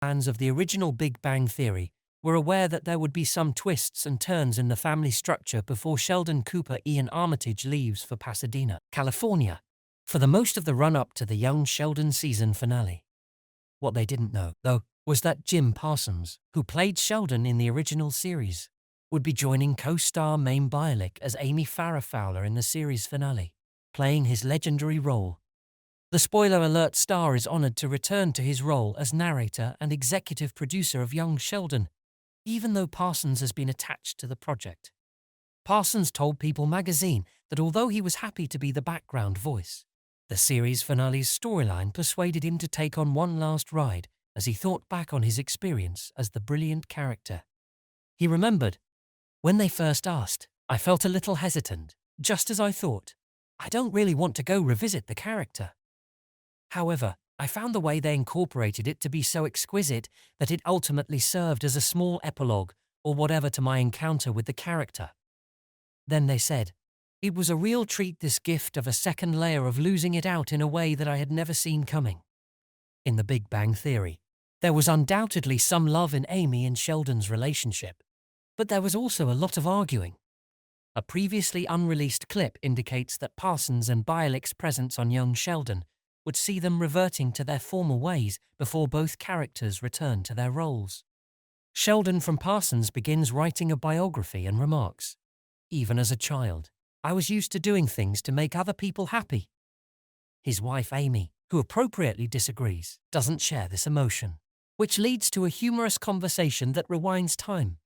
Fans of the original Big Bang Theory were aware that there would be some twists and turns in the family structure before Sheldon Cooper Ian Armitage leaves for Pasadena, California, for the most of the run-up to the Young Sheldon season finale. What they didn't know, though, was that Jim Parsons, who played Sheldon in the original series, would be joining co-star Mayim Bialik as Amy Farrah Fowler in the series finale, playing his legendary role. The spoiler alert star is honored to return to his role as narrator and executive producer of Young Sheldon, even though Parsons has been attached to the project. Parsons told People magazine that although he was happy to be the background voice, the series finale's storyline persuaded him to take on one last ride as he thought back on his experience as the brilliant character. He remembered, "When they first asked, I felt a little hesitant, just as I thought, I don't really want to go revisit the character. However, I found the way they incorporated it to be so exquisite that it ultimately served as a small epilogue or whatever to my encounter with the character." Then they said, "It was a real treat, this gift of a second layer of losing it out in a way that I had never seen coming." In The Big Bang Theory, there was undoubtedly some love in Amy and Sheldon's relationship, but there was also a lot of arguing. A previously unreleased clip indicates that Parsons and Bialik's presence on Young Sheldon would see them reverting to their former ways before both characters return to their roles. Sheldon from Parsons begins writing a biography and remarks, "Even as a child, I was used to doing things to make other people happy." His wife Amy, who appropriately disagrees, doesn't share this emotion, which leads to a humorous conversation that rewinds time.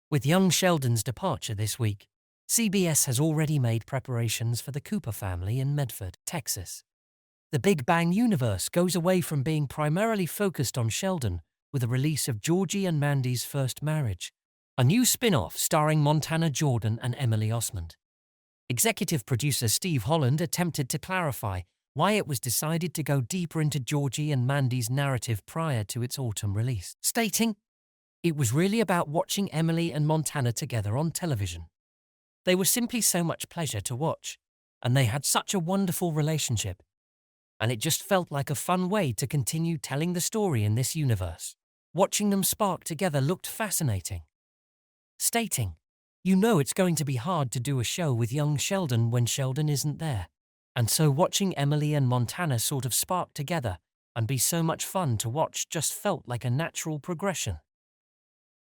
With Young Sheldon's departure this week, CBS has already made preparations for the Cooper family in Medford, Texas. The Big Bang universe goes away from being primarily focused on Sheldon with the release of Georgie and Mandy's First Marriage, a new spin-off starring Montana Jordan and Emily Osment. Executive producer Steve Holland attempted to clarify why it was decided to go deeper into Georgie and Mandy's narrative prior to its autumn release, stating, "It was really about watching Emily and Montana together on television. They were simply so much pleasure to watch, and they had such a wonderful relationship. And it just felt like a fun way to continue telling the story in this universe. Watching them spark together looked fascinating." Stating, "You know it's going to be hard to do a show with Young Sheldon when Sheldon isn't there. And so watching Emily and Montana sort of spark together and be so much fun to watch just felt like a natural progression."